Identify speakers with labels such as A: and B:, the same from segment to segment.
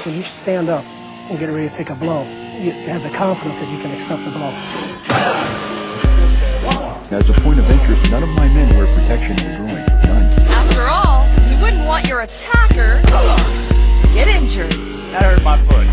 A: when you stand up and get ready to take a blow, you have the confidence that you can accept the blow.
B: As a point of interest, none of my men wear protection in the groin. None.
C: After all, you wouldn't want your attacker to get injured.
D: That hurt my foot.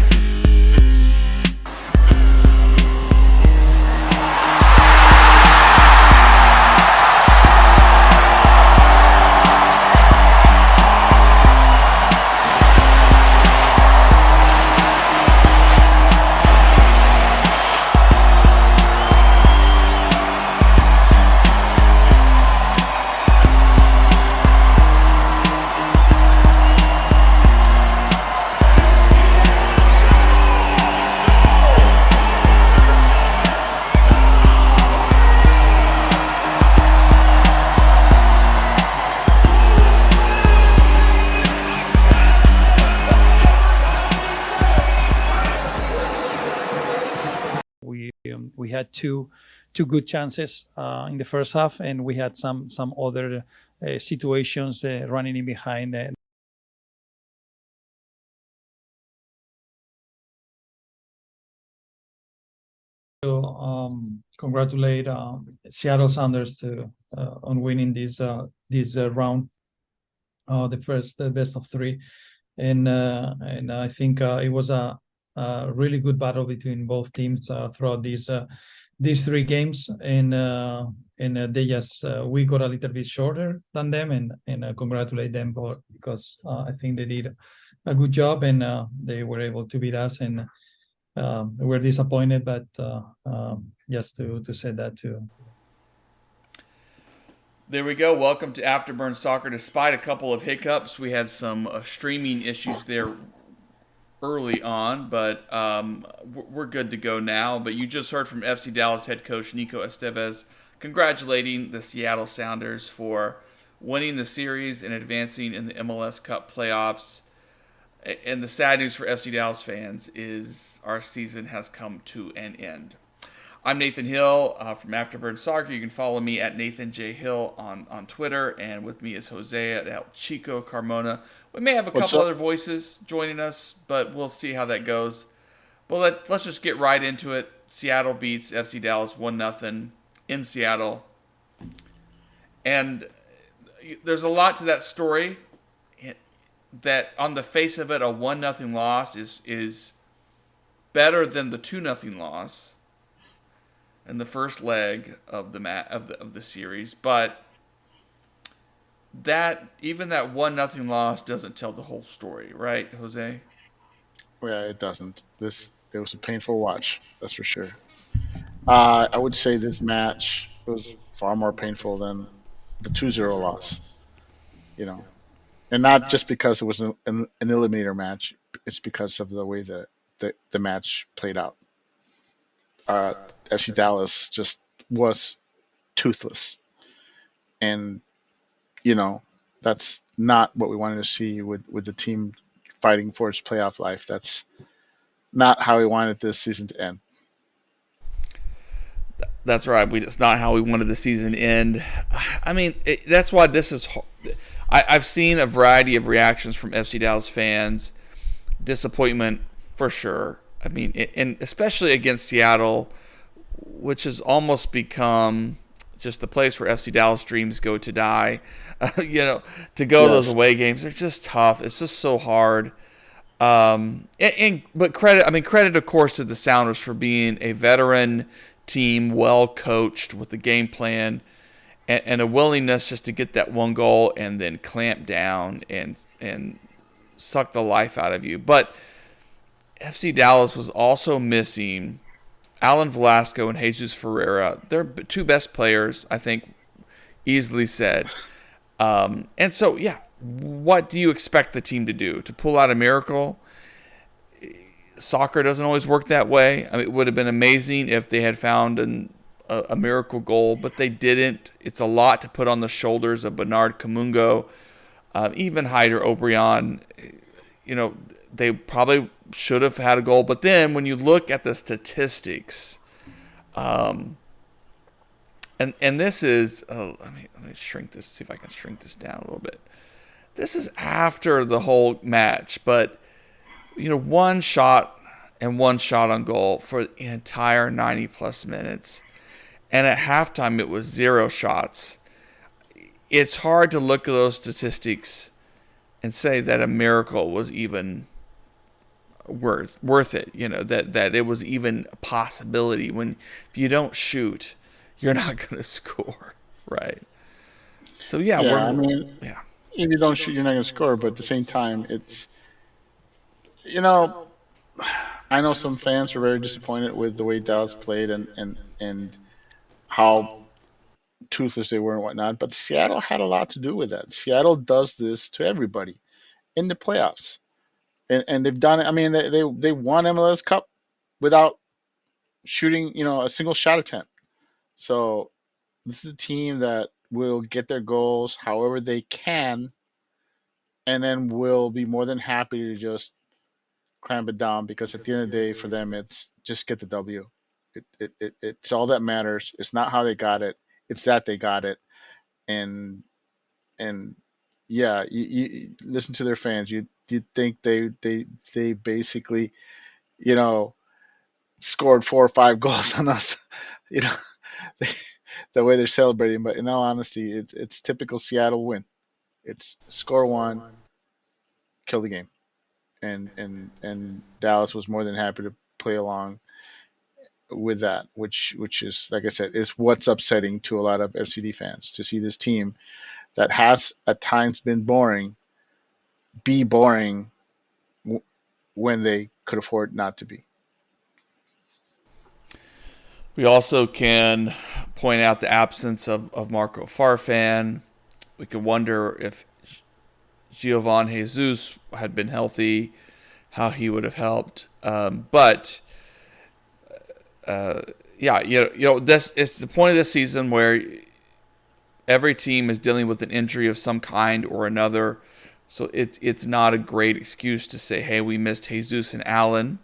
E: We had two good chances in the first half, and we had some other situations running in behind. Congratulate Seattle Sounders on winning this round, the best of three, and I think it was a really good battle between both teams throughout these three games, and they just we got a little bit shorter than them, and congratulate them because I think they did a good job, and they were able to beat us, and we're disappointed, but just to say that too.
F: There we go. Welcome to Afterburn Soccer. Despite a couple of hiccups, we had some streaming issues there early on, but we're good to go now. But you just heard from FC Dallas head coach Nico Estevez congratulating the Seattle Sounders for winning the series and advancing in the MLS Cup playoffs. And the sad news for FC Dallas fans is our season has come to an end. I'm Nathan Hill from Afterburn Soccer. You can follow me at Nathan J. Hill on Twitter, and with me is Jose at El Chico Carmona. We may have a couple other voices joining us, but we'll see how that goes. But let's just get right into it. Seattle beats FC Dallas 1-0 in Seattle. And there's a lot to that story that on the face of it, a 1-0 loss is better than the 2-0 loss in the first leg of the series, but even that 1-0 loss doesn't tell the whole story, right, Jose?
G: Yeah, it doesn't. It was a painful watch, that's for sure. I would say this match was far more painful than the 2-0 loss, and not just because it was an eliminator match. It's because of the way the match played out. FC Dallas just was toothless, and that's not what we wanted to see with the team fighting for its playoff life. That's not how we wanted this season to end.
F: That's right. It's not how we wanted the season to end. I mean, that's why this is. I've seen a variety of reactions from FC Dallas fans. Disappointment for sure. I mean, and especially against Seattle, which has almost become just the place where FC Dallas dreams go to die. To go those away games, they're just tough. It's just so hard. But credit of course to the Sounders for being a veteran team, well coached with the game plan and a willingness just to get that one goal and then clamp down and suck the life out of you. But FC Dallas was also missing Alan Velasco and Jesus Ferreira. They're two best players, I think, easily said. And so, what do you expect the team to do? To pull out a miracle? Soccer doesn't always work that way. I mean, it would have been amazing if they had found a miracle goal, but they didn't. It's a lot to put on the shoulders of Bernard Kamungo, even Hyder Obrian. They probably should have had a goal. But then when you look at the statistics, and this is, let me shrink this, see if I can shrink this down a little bit. This is after the whole match, but one shot and one shot on goal for the entire 90 plus minutes. And at halftime, it was 0 shots. It's hard to look at those statistics and say that a miracle was even worth it. That it was even a possibility. When if you don't shoot, you're not going to score, right? So yeah,
G: Yeah, I mean,
F: yeah.
G: if you don't shoot, you're not going to score. But at the same time, it's you know, I know some fans were very disappointed with the way Dallas played and how toothless they were and whatnot. But Seattle had a lot to do with that. Seattle does this to everybody in the playoffs, and they've done it. I mean, they won MLS Cup without shooting, a single shot attempt. So this is a team that will get their goals however they can, and then will be more than happy to just clamp it down because at the end of the day, for them, it's just get the W. It's all that matters. It's not how they got it; it's that they got it, and and yeah, you listen to their fans. You think they basically you know scored 4 or 5 goals on us, you know, the way they're celebrating. But in all honesty, it's typical Seattle win. It's score one, kill the game, and Dallas was more than happy to play along with that, which is like I said, is what's upsetting to a lot of FCD fans to see this team that has at times been boring be boring when they could afford not to be.
F: We also can point out the absence of Marco Farfan. We can wonder if Giovan Jesus had been healthy, how he would have helped. But yeah, this it's the point of this season where every team is dealing with an injury of some kind or another. So it's not a great excuse to say, hey, we missed Jesus and Allen.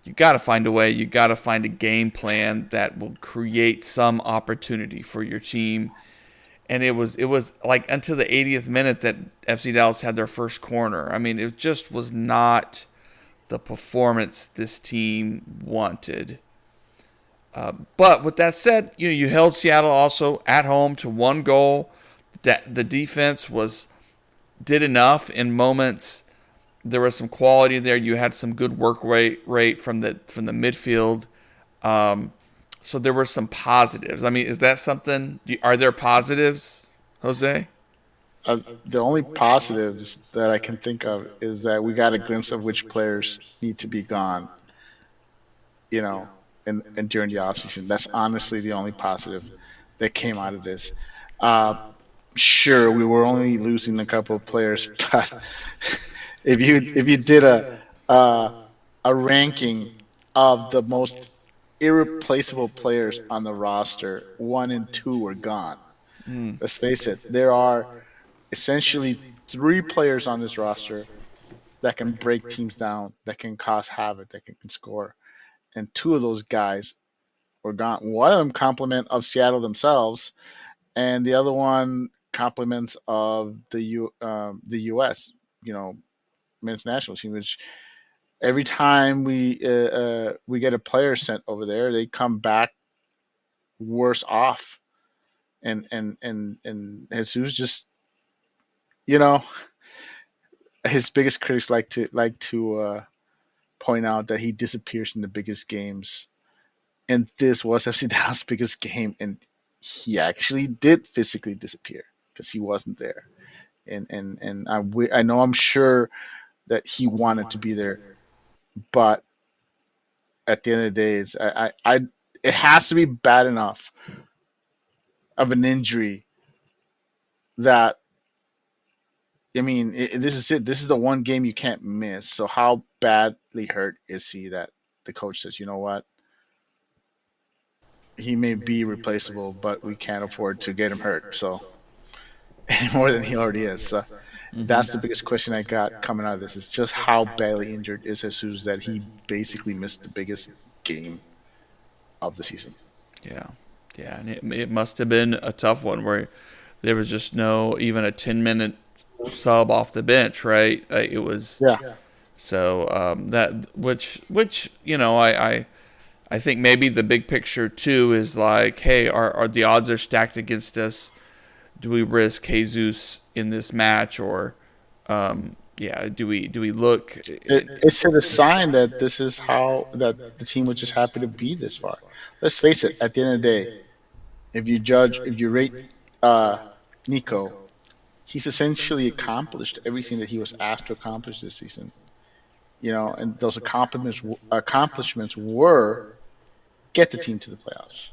F: You got to find a way. You got to find a game plan that will create some opportunity for your team. And it was like until the 80th minute that FC Dallas had their first corner. I mean, it just was not the performance this team wanted. But with that said, you held Seattle also at home to 1 goal. The defense did enough in moments. There was some quality there. You had some good work rate from the midfield. So there were some positives. I mean, is that something? Are there positives, Jose?
G: The only positives that I can think of is that we got a glimpse of which players need to be gone, and during the offseason. That's honestly the only positive that came out of this. Sure, we were only losing a couple of players, but if you did a ranking of the most irreplaceable players on the roster, 1 and 2 were gone. Let's face it, there are essentially 3 players on this roster that can break teams down, that can cause havoc, that can score, and 2 of those guys were gone. One of them compliment of Seattle themselves, and the other one compliments of the U.S. Men's national team, which every time we get a player sent over there, they come back worse off. And Jesus just his biggest critics like to point out that he disappears in the biggest games, and this was FC Dallas' biggest game, and he actually did physically disappear because he wasn't there. And I know I'm sure that he wanted to be there, but at the end of the day, it has to be bad enough of an injury that this is it. This is the one game you can't miss. So how badly hurt is he that the coach says, you know what? He may be replaceable, but we can't afford to get him hurt. So any more than he already is. So that's the biggest question I got coming out of this. Is just how badly injured is Jesus that he basically missed the biggest game of the season.
F: Yeah, and it must have been a tough one where there was just no even a 10-minute sub off the bench, right? It was So that which I think maybe the big picture too is like, hey, are the odds are stacked against us? Do we risk Jesus in this match, or do we look?
G: It's a sign that this is how that the team was just happy to be this far. Let's face it. At the end of the day, if you rate uh, Nico, he's essentially accomplished everything that he was asked to accomplish this season. And those accomplishments were get the team to the playoffs.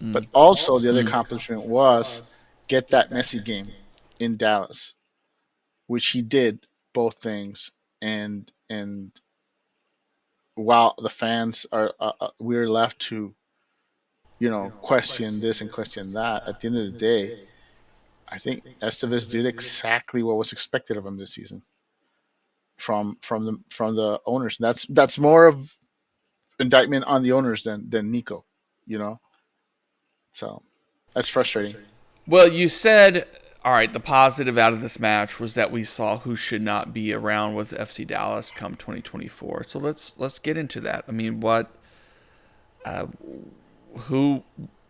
G: But also the other accomplishment was get that Messi game in Dallas, which he did both things. And while the fans are, we're left to question this and question that. At the end of the day, I think Estevez did exactly what was expected of him this season from the owners. That's more of indictment on the owners than Nico, you know. So that's frustrating.
F: Well, you said, all right, the positive out of this match was that we saw who should not be around with FC Dallas come 2024. So let's get into that. I mean, who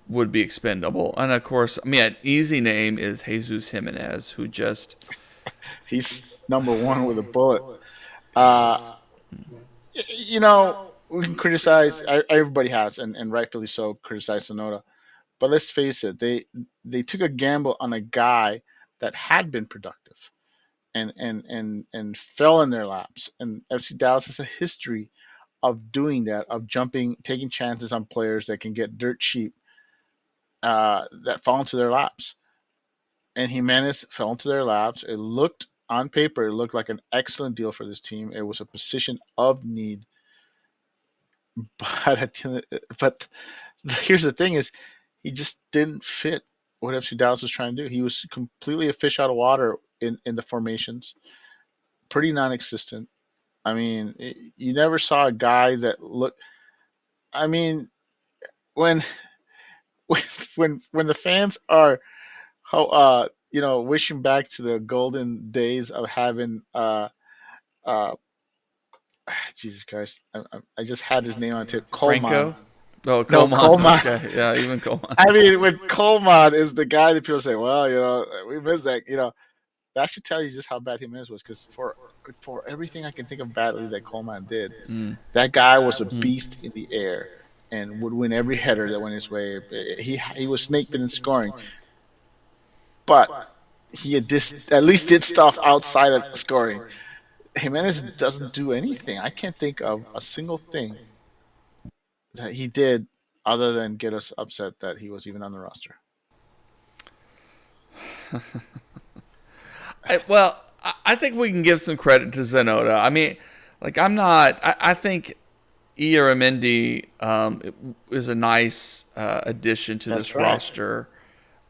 F: would be expendable? And of course, I mean, an easy name is Jesus Jimenez, who just
G: He's number one with a bullet. Uh, we can criticize. Everybody has, and rightfully so, criticize Sonoda. But let's face it, they took a gamble on a guy that had been productive and fell in their laps. And FC Dallas has a history of doing that, of taking chances on players that can get dirt cheap, that fall into their laps. And Jimenez fell into their laps. On paper, it looked like an excellent deal for this team. It was a position of need. But here's the thing: is he just didn't fit what FC Dallas was trying to do. He was completely a fish out of water in the formations, pretty non-existent. I mean, you never saw a guy that looked. I mean, when when the fans are wishing back to the golden days of having uh Jesus Christ, I just had his name on it. Coleman.
F: Franco. Oh,
G: No,
F: Coleman.
G: Coleman.
F: Okay, yeah, even Coleman.
G: I mean, when Coleman is the guy that people say, well, we miss that. That should tell you just how bad Jimenez was. Because for everything I can think of badly that Coleman did, that guy was a beast in the air and would win every header that went his way. He was snake bitten scoring, but he at least did stuff outside of scoring. Jimenez doesn't do anything. I can't think of a single thing that he did other than get us upset that he was even on the roster.
F: I think we can give some credit to Zanotta. I mean, like I think Ieramendi is a nice addition to this roster.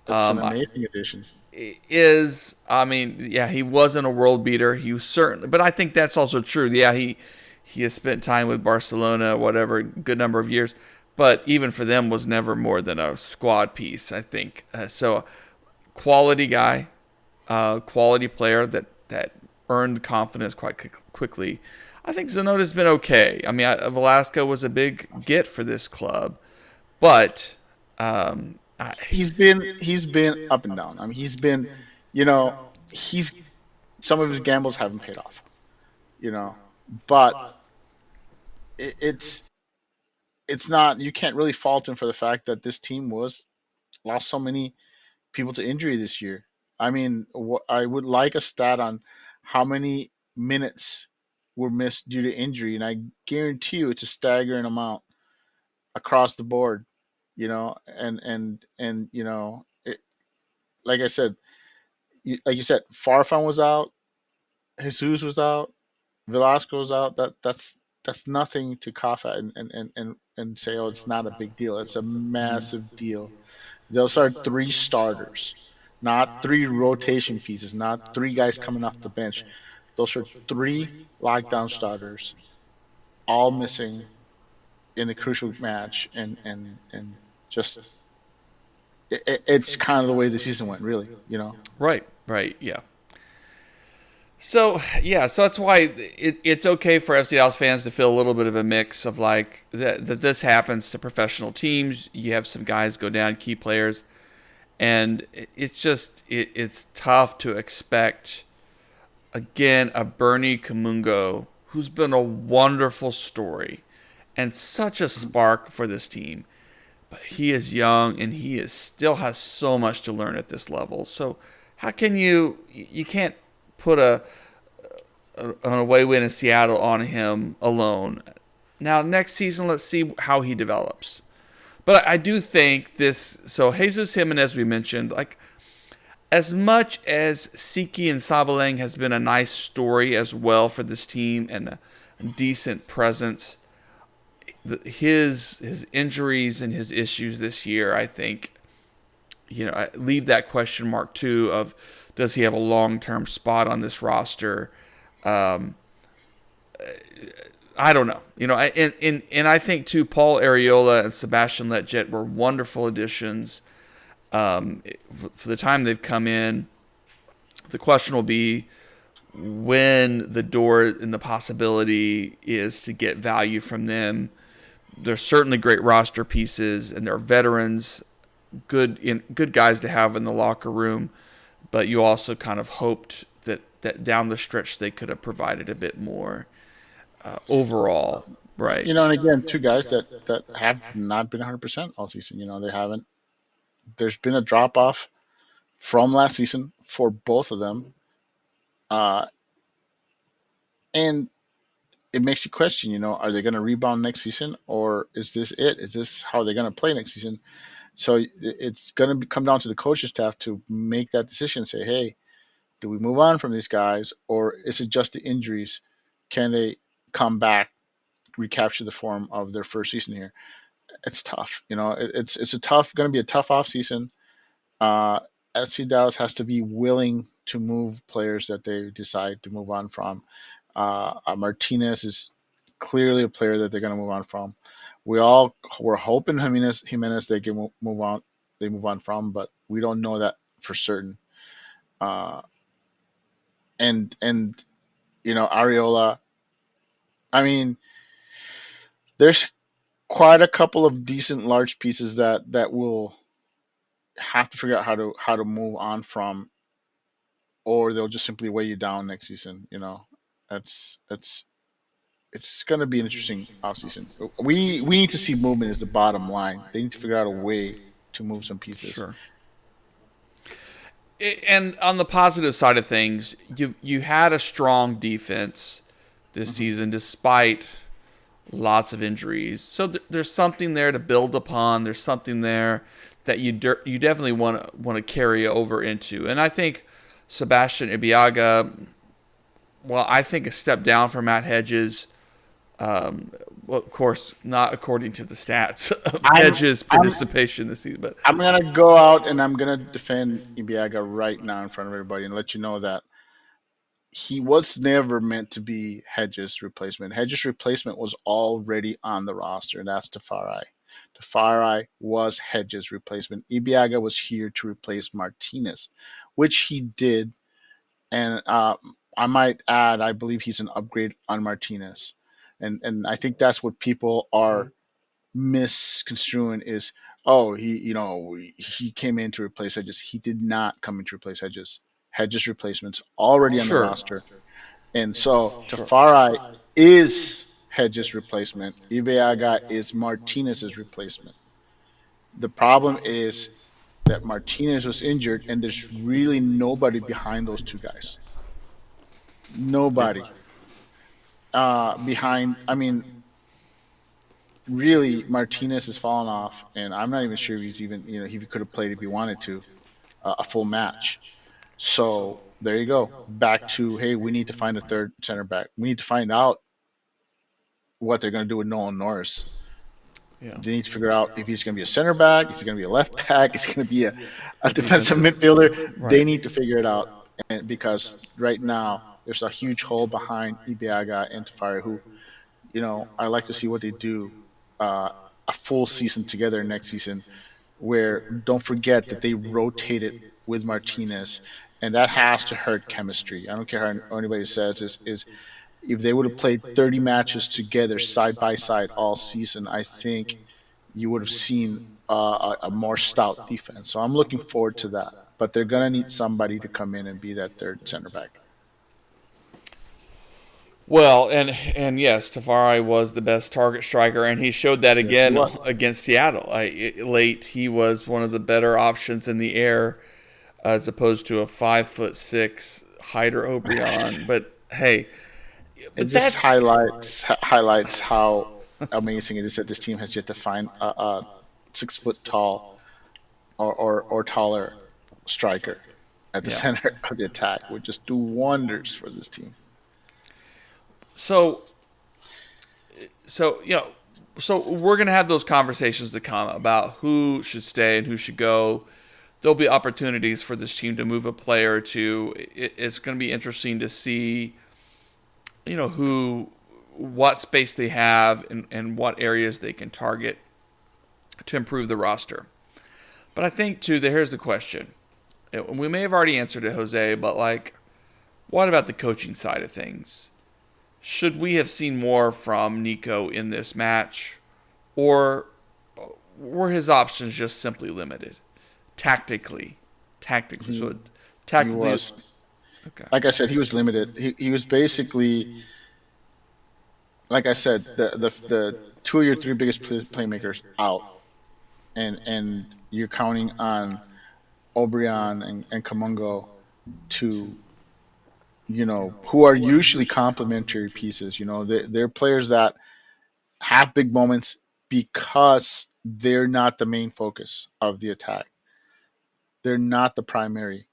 G: That's an amazing addition.
F: He wasn't a world beater. He was certainly, but I think that's also true. Yeah, he has spent time with Barcelona, whatever, good number of years, but even for them was never more than a squad piece, I think. So, quality guy, quality player that earned confidence quite quickly. I think Zanotta's been okay. I mean, Velasco was a big get for this club, but
G: he's been up and down. I mean, he's been, some of his gambles haven't paid off, but it's not, you can't really fault him for the fact that this team lost so many people to injury this year. I mean, I would like a stat on how many minutes were missed due to injury, and I guarantee you it's a staggering amount across the board. Like I said, like you said, Farfan was out, Jesus was out, Velasco was out. That's nothing to cough at and say, oh, it's not a big deal. It's a massive deal. Those are three starters, not three rotation pieces, not three guys coming off the bench. Those are three lockdown starters, all missing in a crucial match, and just it's kind of the way the season went, really.
F: Right, yeah. So yeah, so that's why it's okay for FC Dallas fans to feel a little bit of a mix of like that this happens to professional teams. You have some guys go down, key players, and it's just it's tough to expect again a Bernie Kamungo who's been a wonderful story and such a spark for this team. But he is young and he is still has so much to learn at this level. So how can you can't put an away win in Seattle on him alone. Now next season, let's see how he develops. But I do think this. So Jesus Jimenez, we mentioned, like as much as Siki and Sabaleng has been a nice story as well for this team and a decent presence. His injuries and his issues this year, I think, I leave that question mark too of does he have a long-term spot on this roster? Um, I don't know. And I think too, Paul Areola and Sebastian Letjet were wonderful additions for the time they've come in. The question will be when the door and the possibility is to get value from them. They're certainly great roster pieces, and they're veterans, good guys to have in the locker room. But you also kind of hoped that down the stretch they could have provided a bit more overall, right?
G: And again, two guys that have not been 100% all season. They haven't. There's been a drop off from last season for both of them, uh, and it makes you question. Are they going to rebound next season, or is this it? Is this how they're going to play next season? So it's going to come down to the coaching staff to make that decision. Say, hey, do we move on from these guys, or is it just the injuries? Can they come back, recapture the form of their first season here? It's tough. It's going to be a tough off season. Uh, FC Dallas has to be willing to move players that they decide to move on from. Martinez is clearly a player that they're going to move on from. We all were hoping Jimenez they can move on. They move on from, but we don't know that for certain. Uh, and Areola. I mean, there's quite a couple of decent large pieces that will have to figure out how to move on from, or they'll just simply weigh you down next season. That's it's going to be an interesting offseason. We need to see movement as the bottom line. They need to figure out a way to move some pieces.
F: Sure. And on the positive side of things, you had a strong defense this season despite lots of injuries. So there's something there to build upon. There's something there that you definitely want to carry over into. And I think Sebastian Ibiaga, well, I think a step down from Matt Hedges. Well, of course, not according to the stats of Hedges' participation this season. But
G: I'm gonna go out and I'm gonna defend Ibiaga right now in front of everybody and let you know that he was never meant to be Hedges' replacement. Hedges' replacement was already on the roster, and that's Tafari. Tafari was Hedges' replacement. Ibiaga was here to replace Martinez, which he did. And I might add, I believe he's an upgrade on Martinez. And I think that's what people are misconstruing is, oh, he came in to replace Hedges. He did not come in to replace Hedges. Hedges replacements already on the roster. And so Tafari is Hedges' replacement. Ibeaga is Martinez's replacement. The problem is that Martinez was injured, and there's really nobody behind those two guys. Nobody behind. I mean, really, Martinez has fallen off, and I'm not even sure if he's even, he could have played if he wanted to a full match. So there you go. Back to, hey, we need to find a third center back. We need to find out what they're going to do with Nolan Norris.
F: yeah.
G: They need to figure out if he's going to be a center back, if he's going to be a left back, if he's going to be a defensive midfielder.
F: Right.
G: They need to figure it out, and because right now there's a huge hole behind Ibiaga and Tafari, who, I like to see what they do a full season together next season, where don't forget that they rotated with Martinez, and that has to hurt chemistry. I don't care how anybody says is if they would have played 30 matches together side by side all season, I think you would have seen a more stout defense. So I'm looking forward to that. But they're gonna need somebody to come in and be that third center back.
F: Well, and yes, Tafari was the best target striker, and he showed that again against Seattle. Late, he was one of the better options in the air, as opposed to a 5'6" Hyder Obrian. But hey,
G: it just highlights how amazing it is that this team has yet to find a 6 foot tall or taller striker at the center of the attack. Would just do wonders for this team.
F: So we're gonna have those conversations to come about who should stay and who should go. There'll be opportunities for this team to move a player or two. It's going to be interesting to see, what space they have and what areas they can target to improve the roster. But I think too, here's the question. We may have already answered it, Jose, but what about the coaching side of things? Should we have seen more from Nico in this match, or were his options just simply limited? Tactically. So tactically,
G: he was, like I said, he was limited. He was basically, like I said, the 2 of your 3 biggest playmakers out, and you're counting on Obrian and Kamungo to, who are usually complementary pieces. They're players that have big moments because they're not the main focus of the attack. They're not the primary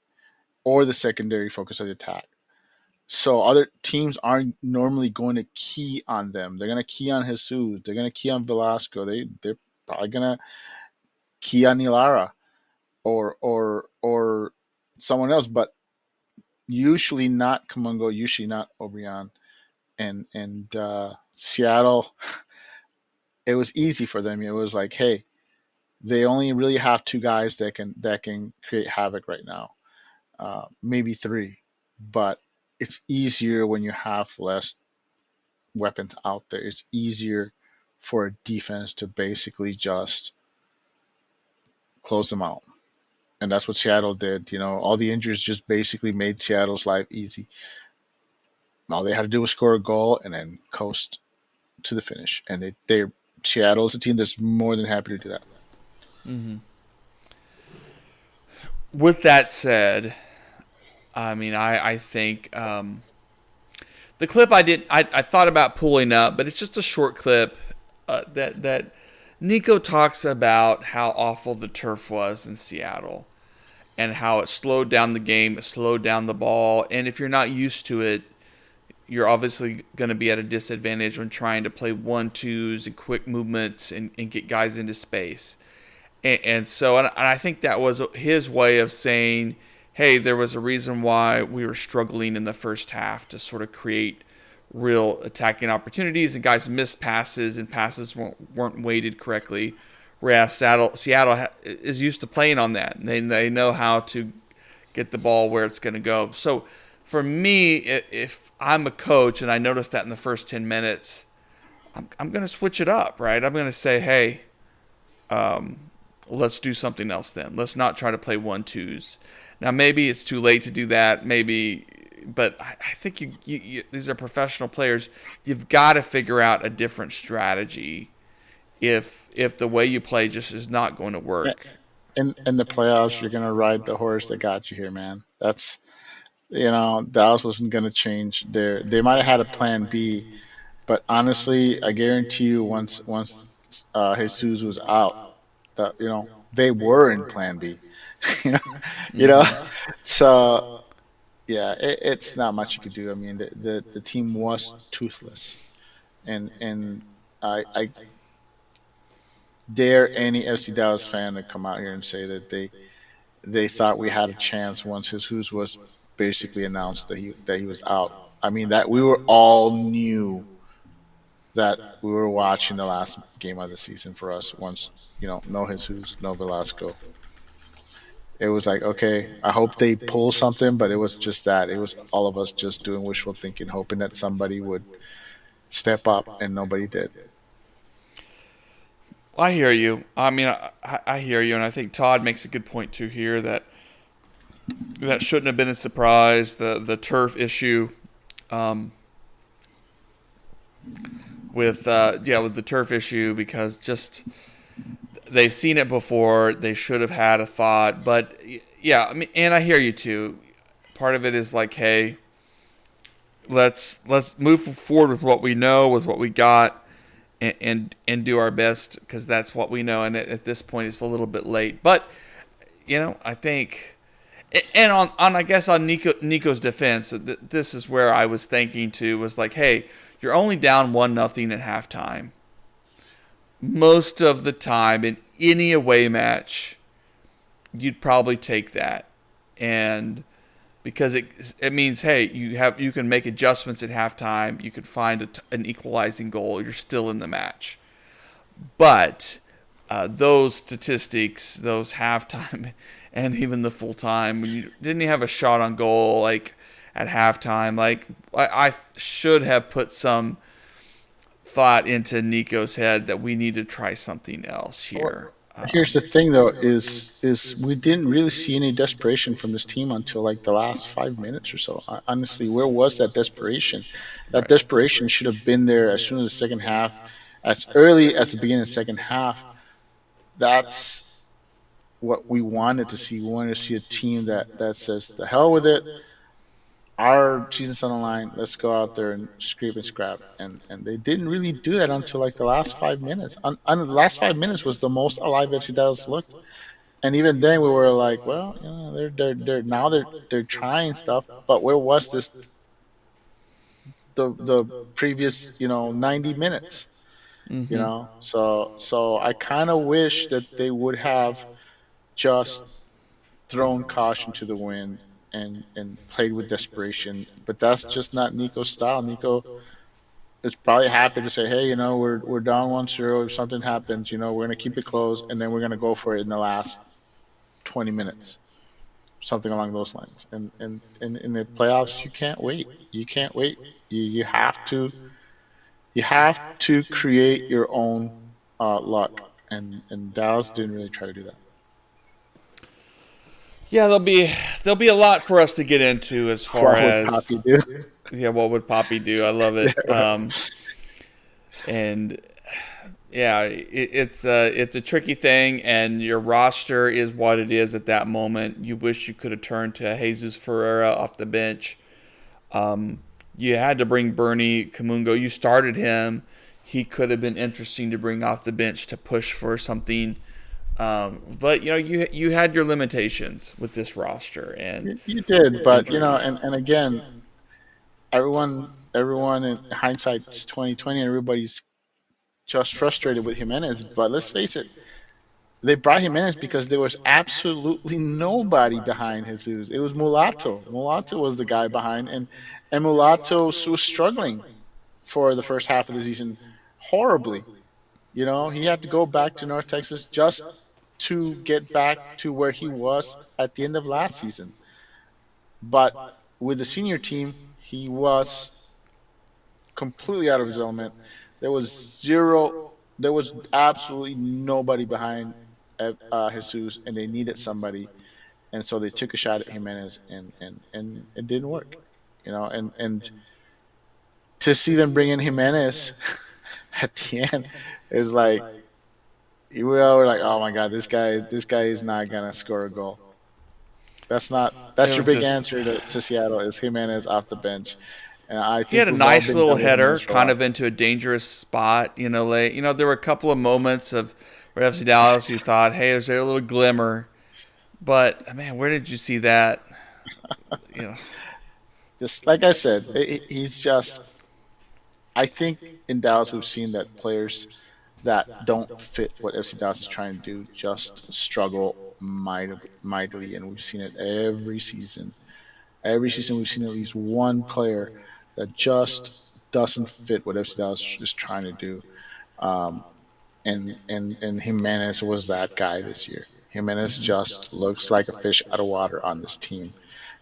G: or the secondary focus of the attack. So other teams aren't normally going to key on them. They're going to key on Jesus. They're going to key on Velasco. They're probably going to key on Nilara or someone else, but usually not Kamungo, usually not Obrian. And Seattle, it was easy for them. It was like, hey, they only really have 2 guys that can create havoc right now, maybe 3, but it's easier when you have less weapons out there. It's easier for a defense to basically just close them out, and that's what Seattle did. All the injuries just basically made Seattle's life easy. All they had to do was score a goal and then coast to the finish, and Seattle is a team that's more than happy to do that.
F: Mm-hmm. With that said, I think the clip I thought about pulling up, but it's just a short clip that Nico talks about how awful the turf was in Seattle and how it slowed down the game, it slowed down the ball, and if you're not used to it, you're obviously going to be at a disadvantage when trying to play 1-2s and quick movements and get guys into space. And I think that was his way of saying, hey, there was a reason why we were struggling in the first half to sort of create real attacking opportunities, and guys missed passes and passes weren't weighted correctly, whereas Seattle is used to playing on that. They know how to get the ball where it's going to go. So for me, if I'm a coach and I notice that in the first 10 minutes, I'm going to switch it up, right? I'm going to say, hey, let's do something else then. Let's not try to play 1-2s. Now, maybe it's too late to do that, but I think you these are professional players. You've got to figure out a different strategy if the way you play just is not going to work.
G: In the playoffs, you're going to ride the horse that got you here, man. That's, Dallas wasn't going to change. They might have had a plan B, but honestly, I guarantee you once Jesus was out, that they were in plan B. So yeah, it's not much you could do. I mean, the team was toothless, and I dare any FC Dallas fan to come out here and say that they thought we had a chance once Jesus was basically announced that he was out. I mean, that we were all knew that we were watching the last game of the season for us once, no Jesus, no Velasco. It was like, okay, I hope they pull something, but it was just that. It was all of us just doing wishful thinking, hoping that somebody would step up, and nobody did.
F: I hear you. I mean, I hear you, and I think Todd makes a good point too here that that shouldn't have been a surprise. The turf issue, um, with with the turf issue, because just they've seen it before. They should have had a thought, but yeah, I mean, and I hear you too. Part of it is like, hey, let's move forward with what we know, with what we got, and do our best, because that's what we know. And at this point, it's a little bit late, but I think, and on I guess on Nico's defense, this is where I was thinking too, was like, hey, you're only down 1-0 at halftime. Most of the time in any away match, you'd probably take that, and because it means, hey, you can make adjustments at halftime, you can find an equalizing goal, you're still in the match. But those statistics, those halftime and even the full time, when you didn't have a shot on goal like at halftime, like I should have put some thought into Nico's head that we need to try something else here.
G: Here's the thing, though, is we didn't really see any desperation from this team until like the last 5 minutes or so. Honestly, where was that desperation? That
F: Right.
G: desperation should have been there as soon as the second half, as early as the beginning of the second half. That's what we wanted to see. We wanted to see a team that says, "The hell with it. Our season's on the line. Let's go out there and scrape and scrap." And they didn't really do that until like the last 5 minutes. And the last 5 minutes was the most alive FC Dallas looked. And even then, we were like, well, they're now they're trying stuff. But where was this the previous 90 minutes?
F: Mm-hmm.
G: So I kind of wish that they would have just thrown caution to the wind and played with desperation. But that's just not Nico's style. Nico is probably happy to say, hey, we're down 1-0. If something happens, we're gonna keep it close, and then we're gonna go for it in the last 20 minutes, something along those lines. And in the playoffs, you can't wait. You can't wait. You have to create your own luck, and Dallas didn't really try to do that.
F: Yeah, there'll be a lot for us to get into as far
G: What would
F: as
G: Poppy do?
F: what would Poppy do? I love it. And yeah, it's a tricky thing, and your roster is what it is at that moment. You wish you could have turned to Jesus Ferreira off the bench. You had to bring Bernie Kamungo. You started him. He could have been interesting to bring off the bench to push for something. But you had your limitations with this roster, and
G: You did, but
F: injuries.
G: and again, everyone in hindsight, it's 2020. Everybody's just frustrated with Jimenez. But let's face it, they brought Jimenez because there was absolutely nobody behind Jesus. It was Mulatto. Mulatto was the guy behind, and Mulatto was struggling for the first half of the season horribly. He had to go back to North Texas just to get back to where he was at the end of last season. But with the senior team, he was completely out of his element. There was zero, there was absolutely nobody behind Jesus, and they needed somebody. And so they took a shot at Jimenez, and it didn't work. And to see them bring in Jimenez at the end is like, we all were like, oh my God, this guy is not gonna score a goal. That's
F: It
G: your
F: was
G: big
F: just
G: answer to Seattle is Jimenez off the bench. And I
F: he had
G: think
F: a
G: we've all
F: nice
G: been
F: little
G: done with
F: header,
G: Jimenez for a
F: kind
G: while.
F: of into a dangerous spot. Late. There were a couple of moments of where FC Dallas you thought, hey, there's a little glimmer, but man, where did you see that? You know,
G: Just like I said, he's just. I think in Dallas we've seen that players that don't fit what FC Dallas is trying to do just struggle mightily, and we've seen it every season. Every season we've seen at least one player that just doesn't fit what FC Dallas is trying to do. Um, and Jimenez was that guy this year. Jimenez just looks like a fish out of water on this team,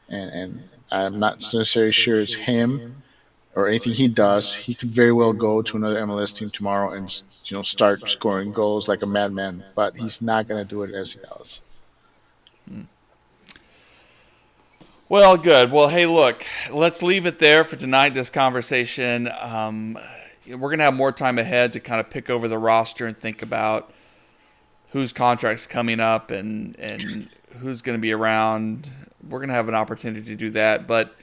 G: and I'm not necessarily sure it's him or anything he does. He could very well go to another MLS team tomorrow and start scoring goals like a madman, but he's not going to do it as he does.
F: Well, good. Well, hey, look, let's leave it there for tonight, this conversation. We're going to have more time ahead to kind of pick over the roster and think about whose contract's coming up and who's going to be around. We're going to have an opportunity to do that, but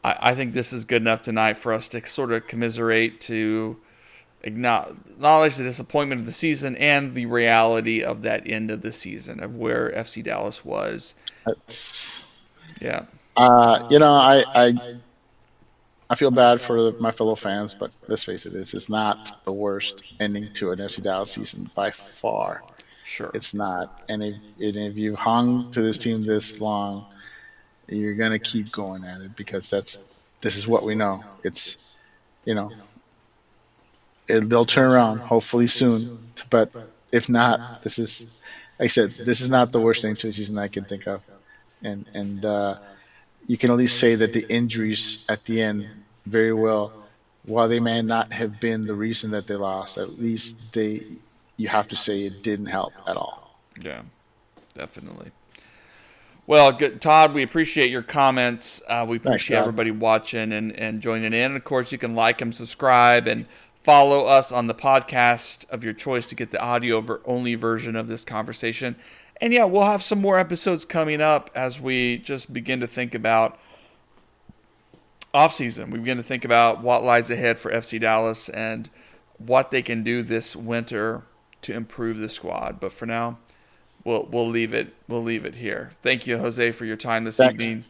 F: I think this is good enough tonight for us to sort of commiserate, to acknowledge the disappointment of the season and the reality of that end of the season, of where FC Dallas was. Yeah.
G: I feel bad for my fellow fans, but let's face it, this is not the worst ending to an FC Dallas season by far.
F: Sure.
G: It's not. And if you've hung to this team this long, you're gonna keep going at it because this is what we know. It's they'll turn around hopefully soon, but if not, this is, like I said, this is not the worst thing to a season I can think of, and you can at least say that the injuries at the end, very well, while they may not have been the reason that they lost, at least you have to say it didn't help at all.
F: Yeah, definitely. Well, good, Todd, we appreciate your comments. We appreciate everybody watching and joining in. And, of course, you can like and subscribe and follow us on the podcast of your choice to get the audio-only version of this conversation. And, yeah, we'll have some more episodes coming up as we just begin to think about off-season. We begin to think about what lies ahead for FC Dallas and what they can do this winter to improve the squad. But for now, we'll leave it here. Thank you, Jose, for your time this evening.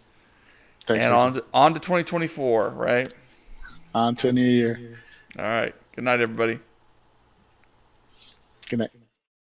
G: Thanks.
F: And on to 2024, right?
G: On to a new year.
F: All right. Good night, everybody.
G: Good night.